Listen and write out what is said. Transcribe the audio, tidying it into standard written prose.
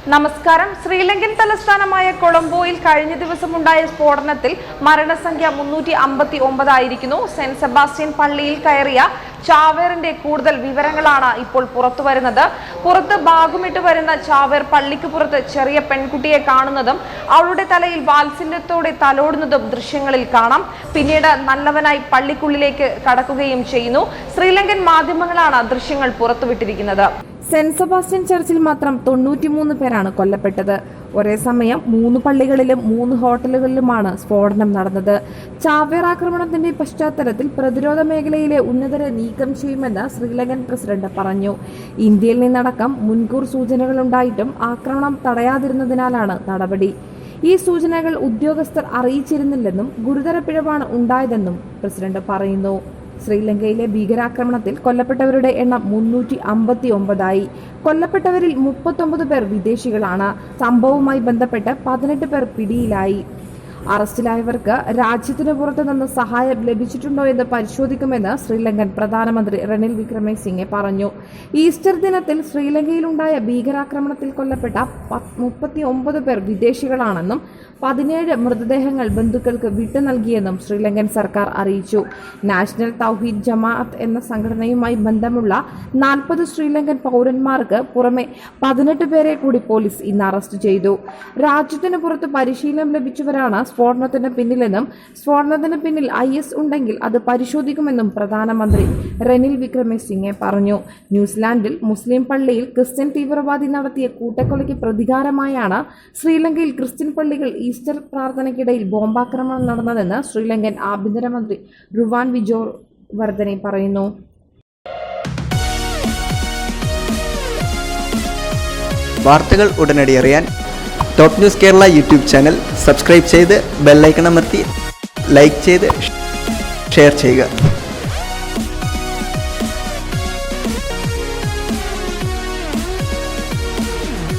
നമസ്കാരം. ശ്രീലങ്കൻ തലസ്ഥാനമായ കൊളംബോയിൽ കഴിഞ്ഞ ദിവസമുണ്ടായ സ്ഫോടനത്തിൽ മരണസംഖ്യ 359 ആയിരിക്കുന്നു. സെന്റ് സെബാസ്റ്റ്യൻ പള്ളിയിൽ കയറിയ ചാവേറിന്റെ കൂടുതൽ വിവരങ്ങളാണ് ഇപ്പോൾ പുറത്തുവരുന്നത്. പുറത്ത് ഭാഗമിട്ട് വരുന്ന ചാവേർ പള്ളിക്ക് പുറത്ത് ചെറിയ പെൺകുട്ടിയെ കാണുന്നതും അവളുടെ തലയിൽ വാത്സല്യത്തോടെ തലോടുന്നതും ദൃശ്യങ്ങളിൽ കാണാം. പിന്നീട് നല്ലവനായി പള്ളിക്കുള്ളിലേക്ക് കടക്കുകയും ചെയ്യുന്നു. ശ്രീലങ്കൻ മാധ്യമങ്ങളാണ് ദൃശ്യങ്ങൾ പുറത്തുവിട്ടിരിക്കുന്നത്. സെന്റ് സെബാസ്റ്റ്യൻ ചർച്ചിൽ മാത്രം 93 പേരാണ് കൊല്ലപ്പെട്ടത്. ഒരേ സമയം 3 പള്ളികളിലും 3 ഹോട്ടലുകളിലുമാണ് സ്ഫോടനം നടന്നത്. ചാവേർ ആക്രമണത്തിന്റെ പശ്ചാത്തലത്തിൽ പ്രതിരോധ മേഖലയിലെ ഉന്നതരെ നീക്കം ചെയ്യുമെന്ന് ശ്രീലങ്കൻ പ്രസിഡന്റ് പറഞ്ഞു. ഇന്ത്യയിൽ നിന്നടക്കം മുൻകൂർ സൂചനകളുണ്ടായിട്ടും ആക്രമണം തടയാതിരുന്നതിനാലാണ് നടപടി. ഈ സൂചനകൾ ഉദ്യോഗസ്ഥർ അറിയിച്ചിരുന്നില്ലെന്നും ഗുരുതര പിഴവാണ് ഉണ്ടായതെന്നും പ്രസിഡന്റ് പറയുന്നു. ശ്രീലങ്കയിലെ ഭീകരാക്രമണത്തിൽ കൊല്ലപ്പെട്ടവരുടെ എണ്ണം 359 കൊല്ലപ്പെട്ടവരിൽ 39 പേർ വിദേശികളാണ്. സംഭവവുമായി ബന്ധപ്പെട്ട് 18 പേർ പിടിയിലായി. അറസ്റ്റിലായവർക്ക് രാജ്യത്തിന് പുറത്തു നിന്ന് സഹായം ലഭിച്ചിട്ടുണ്ടോ എന്ന് പരിശോധിക്കുമെന്ന് ശ്രീലങ്കൻ പ്രധാനമന്ത്രി റനിൽ വിക്രമസിംഗെ പറഞ്ഞു. ഈസ്റ്റർ ദിനത്തിൽ ശ്രീലങ്കയിലുണ്ടായ ഭീകരാക്രമണത്തിൽ കൊല്ലപ്പെട്ട 39 പേർ വിദേശികളാണെന്നും 17 മൃതദേഹങ്ങൾ ബന്ധുക്കൾക്ക് വിട്ടു നൽകിയെന്നും ശ്രീലങ്കൻ സർക്കാർ അറിയിച്ചു. നാഷണൽ തൗഹീദ് ജമാഅത്ത് എന്ന സംഘടനയുമായി ബന്ധമുള്ള 40 ശ്രീലങ്കൻ പൗരന്മാർക്ക് പുറമെ 18 പേരെ കൂടി പോലീസ് ഇന്ന് അറസ്റ്റ് ചെയ്തു. രാജ്യത്തിന് പുറത്ത് പരിശീലനം ലഭിച്ചവരാണ് സ്ഫോടനത്തിന് പിന്നിലെന്നും സ്ഫോടനത്തിന് പിന്നിൽ IS ഉണ്ടെങ്കിൽ അത് പരിശോധിക്കുമെന്നും പ്രധാനമന്ത്രി റനിൽ വിക്രമസിംഗെ പറഞ്ഞു. ന്യൂസിലാൻഡിൽ മുസ്ലിം പള്ളിയിൽ ക്രിസ്ത്യൻ തീവ്രവാദി നടത്തിയ കൂട്ടക്കൊലയ്ക്ക് പ്രതികാരമായാണ് ശ്രീലങ്കയിൽ ക്രിസ്ത്യൻ പള്ളികൾ ഈസ്റ്റർ പ്രാർത്ഥനയ്ക്കിടയിൽ ബോംബാക്രമണം നടന്നതെന്ന് ശ്രീലങ്കൻ ആഭ്യന്തരമന്ത്രി റുവാൻ വിജയവർധനെ പറയുന്നു. വാർത്തകൾ ഉടനടി അറിയാൻ top news Kerala YouTube channel subscribe ചെയ്ത് ബെല്ലൈക്കൺ അമർത്തി ലൈക്ക് ചെയ്ത് ഷെയർ ചെയ്യുക.